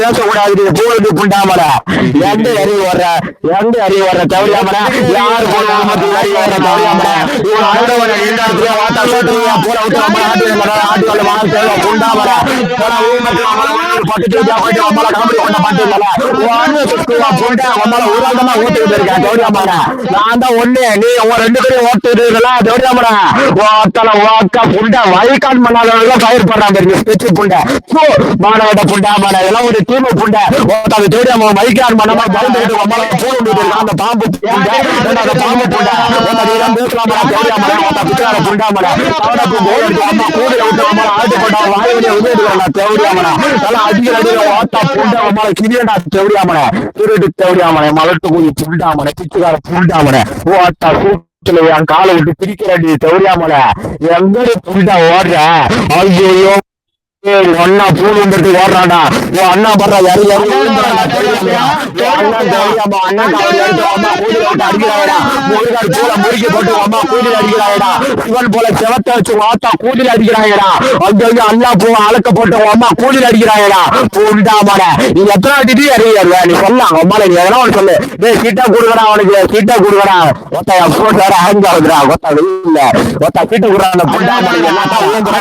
பேசக்கூடாது புண்டாமல எந்த அறிவு வர்ற எந்த அறிவு வர்ற தவறியாமல யாரு வயக்காடு மண்ணால பயிர் பண்றாங்க மாணவட்ட புண்டாமல எல்லாம் ஒரு டீம் புண்டை வைக்காடு மண்ணமா பயந்துட்டு அந்த பாம்பு பாம்பு புண்டை புண்டாமல ஆட்டு போட்டா வாயிலே தேவடியாமல அதிக புண்டை கிரியண்டா தேவடியாமல திருட்டு தேவடியாமல மலட்டு போய் புண்டாமல பிச்சுக்கார புண்டாமல ஓட்டா என் காலை விட்டு பிரிக்கிறாடி தேவடியாமல எங்கடி புண்டா ஓடுற ஐயோ அண்ணா பூல் வந்துட்டு ஓடுறாண்டா அண்ணா பண்ற முறுக்கி போட்டு அம்மா கூதில் அடிக்கிறாயடா சிவன் போல செவத்தை வச்சு ஆத்தா கூதில் அடிக்கிறாயடா அங்க அண்ணா பூ அழக்க போட்டு அம்மா கூதில் அடிக்கிறாயடா பூண்டாமட நீ எத்தனை டிடி அறிவியல்ல நீ சொல்லலாம் அம்மால நீ எதனா ஒன்று சொல்லு டேய் சீட்டா கொடுக்கடா அவனுக்கு சீட்டா கொடுக்கடா ஒத்த போட்டு வேற ஆகுதுடா ஒத்த இல்ல ஒத்த சீட்டை கொடுக்குறான் புண்டாமட என்னன்னா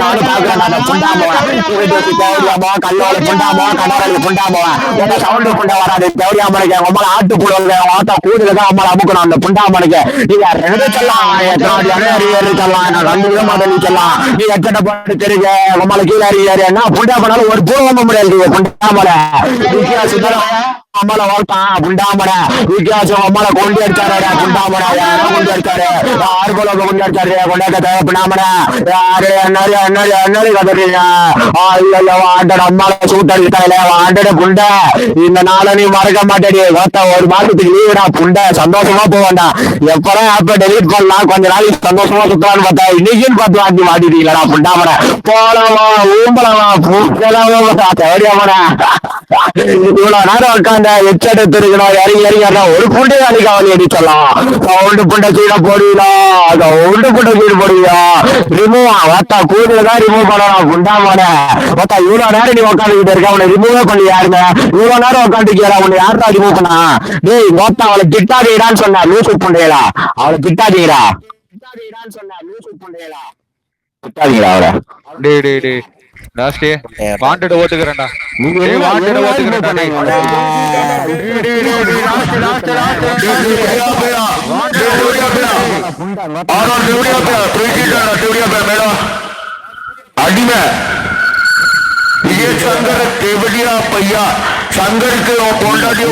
நானும் பாக்குறேன் புண்டாம கல்லோட புண்டாமோ கடவுளுக்கு புண்டாமோ சவுண்டு புண்டா வராது தேவடியாமனுக்கு அம்மால ஆட்டு போடுவாங்க ஆட்டா கூடுதல்தான் அம்மால அமுக்கணும் அந்த புண்டாமனுக்கு நீங்க ரெண்டு சொல்லலாம் சொல்லலாம் ரெண்டு விதமாக நீ சொல்லலாம் நீ எத்தனை போட்டு தெரியுங்க அம்மால கீழே அறியாருன்னா புண்டா பண்ணாலும் ஒரு பூர்வம் முடியாது புண்டாமல அம்மால வாழ்த்தான் புண்டாமட வித்தியாசம் அம்மால கொண்டு அடிச்சாரு புண்டாமட கொண்டு அடிச்சாரு ஆறு போல கொண்டு அடிச்சாரு கொண்டாட்ட புண்டாமட யாரு என்ன கதறீங்க ஆண்டட அம்மால சூட்டு அடிச்சாயில ஆண்டட புண்டை இந்த நாள நீ மறக்க மாட்டேடி ஒரு மாசத்துக்கு லீவுடா புண்டை சந்தோஷமா போவேண்டா எப்பதான் ஆப்ப டெலிட் பண்ணலாம் கொஞ்ச நாளைக்கு சந்தோஷமா சுத்தலான்னு பார்த்தா இன்னைக்குன்னு பார்த்து வாங்கி மாட்டிட்டீங்களா புண்டாமட போலமா ஊம்பலமா பூக்கலாமா தேவடியாமட இவ்வளவு நேரம் உட்காந்து எச்செடுத்து இருக்கணும் இறங்கி ஒரு புண்டை வேலைக்கு அவளி அடிச்சலாம் சவுண்டு புண்டை கீழே போடுவீங்களா சவுண்டு புண்டை கீழே போடுவீங்களா ரிமூவ் ஒத்தா கூடுதல்தான் ரிமூவ் பண்ணலாம் புண்டாமான ஒத்தா இவ்வளவு நேரம் நீ உட்காந்துக்கிட்டு இருக்க அவனை ரிமூவே பண்ணி யாருங்க இவ்வளவு நேரம் உட்காந்துக்கிறா உன்னை யாருடா ரிமூவ் பண்ணா டேய் மொத்தம் அவளை கிட்டாதீடான்னு சொன்னா லூசு புண்டையலா அவளை கிட்டாதீடா சொன்னா லூசு புண்டையலா கிட்டாதீடா அவளை டே லாஸ்டே வாண்டட் ஓட்டுக்கறேன்டா நீ வாண்டட் ஓட்டுக்கறேன்டா டேய் அடிமை ये शंकर केवड़िया पैया शंकर के पोंडाटी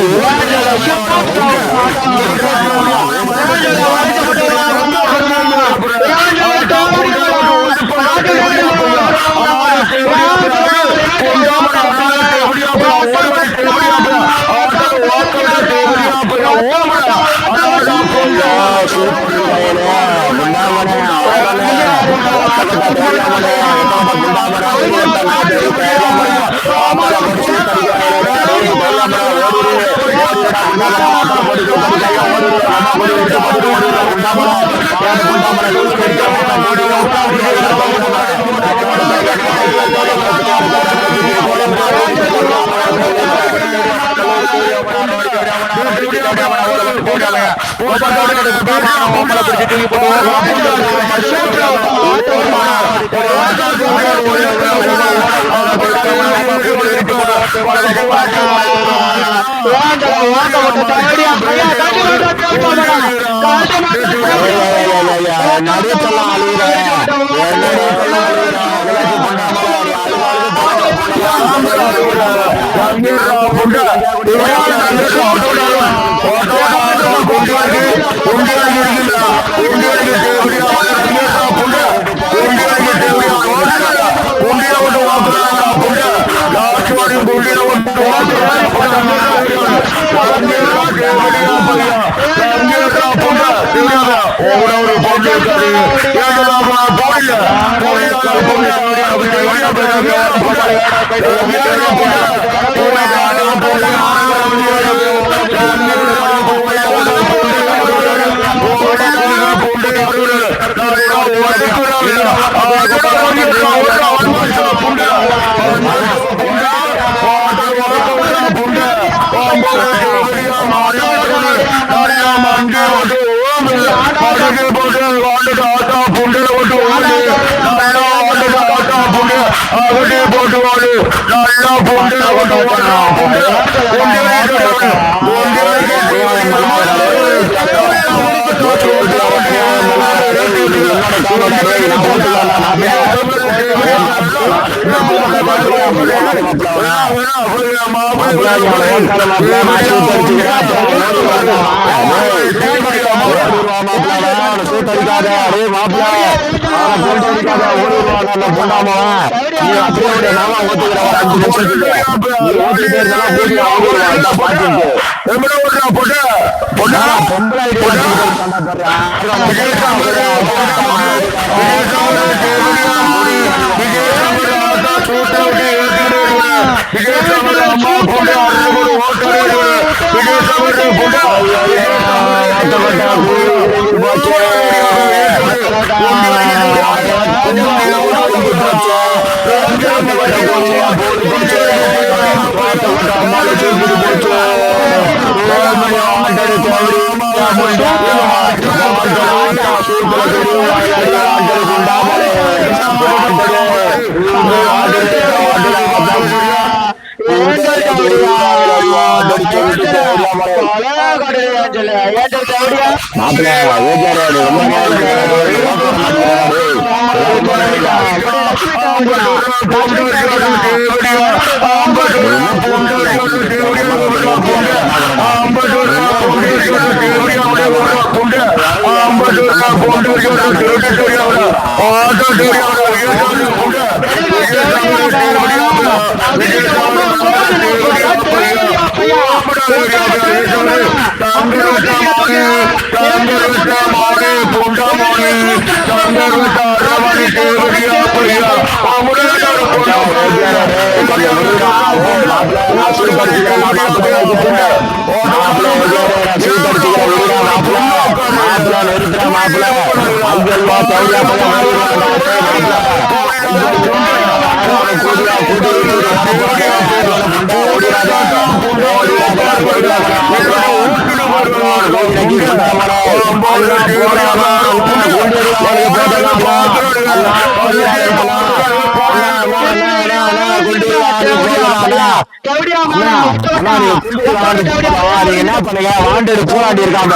என்ன பண்ணுங்க வாண்டடு போராடி இருக்காங்க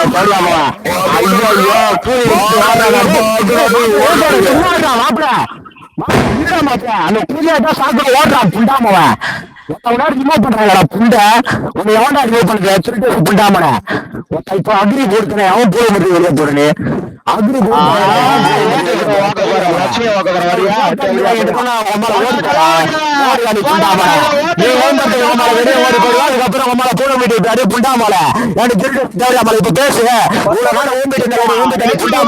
அந்த பூஜையை சாப்பிட ஓடுறான் புண்டாமவன் ரிமூவ் பண்றாங்கடா புண்டை உன்னை எவன்டா ரிமூவ் பண்ற திருட்டு புண்டாமன இப்ப அக்ரி போடுக்கிறேன் அவன் போய் மட்டும் வெளியே போறேன்னு அக்ரி லட்சுமி வாக்குற வரியா எடுக்கணும் உங்களை ஓடி புண்டாமலை நீ ஓம்பட்டு உங்களை வெளியே ஓடி போடுவா அதுக்கப்புறம் உங்களை பூனை வீட்டு புண்டாமலை எனக்கு திருட்டு தேவையாமலை இப்ப பேசு இவ்வளவு நாள் ஓம்பிட்டு புண்டாமலை புண்டை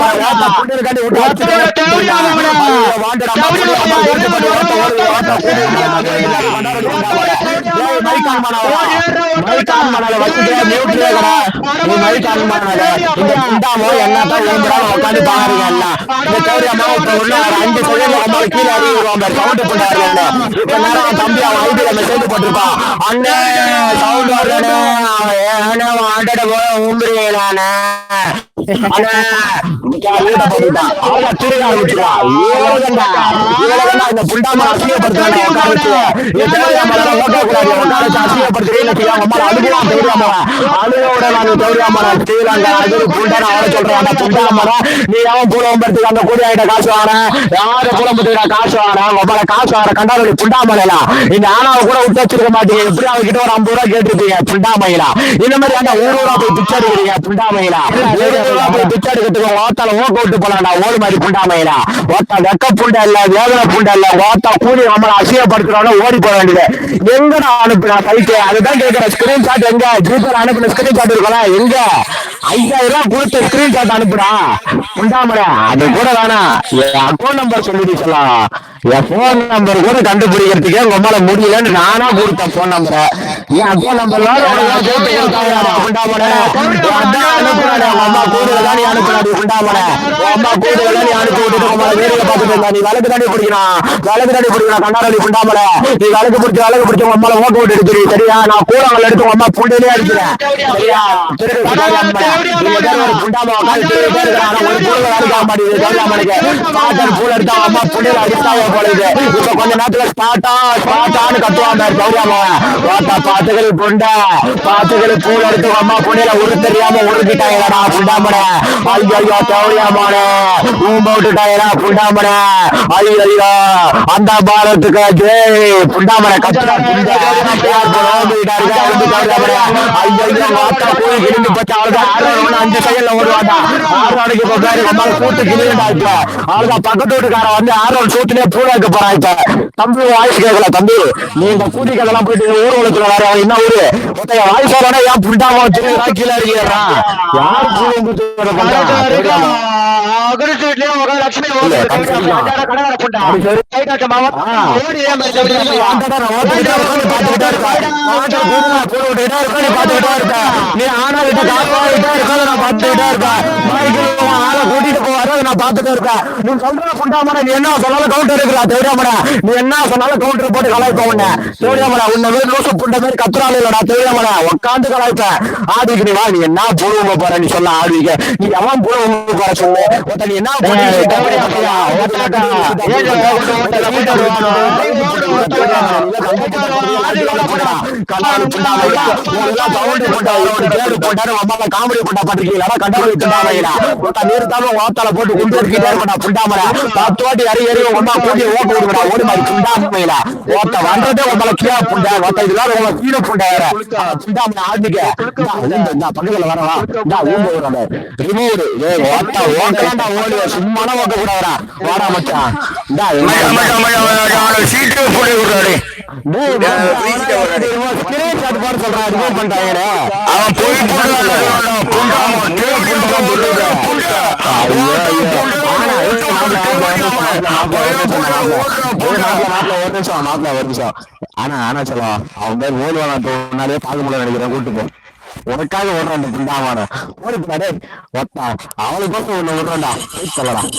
உட்காந்து பாருங்க எல்லாம் இந்த தேவையாம அஞ்சு செகண்ட் கீழே அறிவிடுவாங்க சவுண்ட் பண்ணாரு இப்ப நேரம் தம்பி அவன் ஐடியில மெசேஜ் போட்டிருப்பான் அண்ணே சவுண்ட் வரலண்ணே அவன் ஆண்டட போல ஊம்புறீங்களாண்ணே இந்த புண்டாம அசிங்கப்படுத்துறாங்க நீ அவன் புலம்பத்துக்கு அந்த கூடியாயிட்ட காசு வாங்க யாரு புலம்பத்துக்கு காசு வாங்க உங்களை காசு வாங்க கண்டாவது புண்டாமலையில இந்த ஆனாவை கூட விட்டு வச்சிருக்க மாட்டீங்க எப்படி அவங்க கிட்ட ஒரு 50 ரூபா கேட்டிருப்பீங்க புண்டாமையில இந்த மாதிரி அந்த ஊரூரா போய் பிச்சை எடுக்கிறீங்க புண்டாமையில போய் பிச்சை எடுக்கிறதுக்கு ஓத்தால ஓக்க விட்டு போலாம்டா ஓடு மாதிரி புண்டாமையில ஓத்தா வெக்க புண்டை இல்ல வேதனை புண்டை இல்ல ஓத்தா கூலி நம்மளை அசிங்கப்படுத்துறோம்னு ஓடி போக வேண்டியது எங்கடா அனுப்புனா சைட்டு அதுதான் கேட்கிற ஸ்கிரீன்ஷாட் எங்க ஜிபேல அனுப்பின ஸ்கிரீன்ஷாட் இருக்கலாம் எங்க 5000 ரூபாய் கொடுத்த ஸ்கிரீன்ஷாட் அனுப்புடா புண்டாமலை அது கூட வேணாம் என் அக்கௌண்ட் நம்பர் சொல்லிட்டு சொல்லலாம் என் போன் நம்பர் கூட கண்டுபிடிக்கிறதுக்கே உங்களால முடியலன்னு நானா கொடுத்தேன் போன் நம்பரை என் அக்கௌண்ட் நம்பர் புண்டாமலை அம்மா கூடுதலா நீ அனுப்புறாடி புண்டாமலை அம்மா கூடுதலா நீ அனுப்பி விட்டுட்டு உங்களை வேலையை பார்த்துட்டு இருந்தா நீ வழக்கு தாண்டி பிடிக்கணும் கண்ணாடி புண்டாமலை நீ வழக்கு பிடிச்சி உங்க அம்மால ஓக்க விட்டு எடுத்துரு சரியா நான் கூடங்களை எடுத்து உங்க அம்மா புண்டையிலே அடிக்கிறேன் சரியா புண்டாமா அம்மா புண்டையில அடித்தாங்க போலது இப்ப கொஞ்ச நேரத்துல ஸ்பாட்டான்னு கத்துவாங்க பாத்துகள் புண்டை பாத்துகள் பூல எடுத்து அம்மா புண்டையில உரு தெரியாம உருக்கிட்டாங்கடா புண்டாமனை ஐயோ தேவையாமான ஊம்ப விட்டுட்டாங்கடா புண்டாமனை ஐயோ அந்த பாலத்துக்கு ஜெய் புண்டாமனை கத்துறா புண்டை அஞ்சு செகண்ட்ல ஓடுவாண்டா ஆறுநாளைக்கு இப்ப பேரு நம்மளால கூட்டு கிளியண்டா இப்ப ஆளுதா பக்கத்து வீட்டுக்காரன் வந்து ஆறுநாள் சூட்டுனே பூ வைக்க போறான் இப்ப தம்பி வாய்ஸ் கேட்கல தம்பி நீ இந்த கூட்டி கதெல்லாம் போயிட்டு ஊர் உலகத்துல வேற அவன் என்ன ஊரு வாய்ஸ் வரனா ஏன் புண்டாம வச்சிருக்கா கீழே இருக்கிறா யாரு நீ ஆனா கூட்டிட்டு போவாரு நான் பாத்துட்டு இருக்கேன் நீ சொல்ற புண்டாமன நீ என்ன சொன்னாலும் கவுண்டர் இருக்கிறா தெரியாமடா நீ என்ன சொன்னாலும் கவுண்டர் போட்டு கலாய்ப்ப உன்ன தெரியாமடா உன்ன மாதிரி லூசு புண்ட மாதிரி கத்துறாள் இல்லடா தெரியாமடா உட்காந்து கலாய்ப்ப ஆடிக்கு நீ வா நீ என்ன பூர்வங்க போற நீ சொல்ல ஆடிக்க நீ எவன் பூர்வங்க போற சொல்லு நீ என்ன காமெடி புண்டா பண்றீங்களா கண்டாம நிறுத்தாம வாத்தால போட்டு குண்டு எடுக்கிட்டே இருக்கா புண்டாமலை 10 வாட்டி அறி ஒன்னா கூட்டி ஓட்ட விடுறா ஓடி மாதிரி புண்டாமையில ஓட்ட வந்ததே உங்களை கீழே புண்டை ஓட்ட இதெல்லாம் உங்களை கீழே புண்டை வேற புண்டாமலை ஆரம்பிக்க பக்கத்துல வரவா ஊந்து விடுறாங்க ரிமூவ் ஓட்ட ஓட்டலாண்டா ஓடி சும்மான ஓட்ட கூட வரா வாடா மச்சான் சீட்டு போடி விடுறாரு அவன் போய் ஆனா சொல்லுவான் அவன் பேர் ஓடுவானாலே பார்க்க முடியல நினைக்கிறேன் கூட்டு போ உனக்காக ஓடுறான் புண்டாமான ஓடி போடா ஒத்தா அவளுக்கு பக்கம் ஒண்ணு விடுறான்டா சொல்லலாம்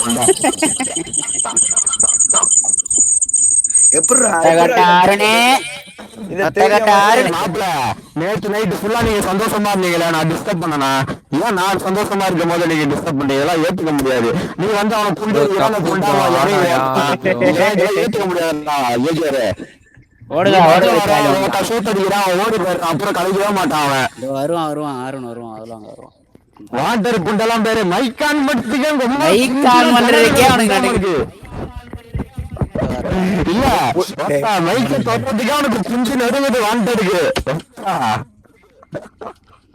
நேற்று நைட்டு ஃபுல்லா நீங்க சந்தோஷமா இருந்தீங்களா நான் டிஸ்டர்ப் பண்ணனா ஏன் நான் சந்தோஷமா இருக்கும் போது நீங்க டிஸ்டர்ப் பண்றீங்க இதெல்லாம் ஏத்துக்க முடியாது நீ வந்து அவனை புண்டு ஏத்துக்க முடியாதுடா ஏஜரு அப்புறம் கலைக்கவே மாட்டான் அவன் வருவான் அதெல்லாம் வாட்டர் புண்டெல்லாம் பேரு மைக்கான் பண்றதுக்கே அவனுக்கு இல்ல மைக்க தொட்டதுக்கே அவனுக்கு புஞ்சு நடுவது வாண்டருக்கு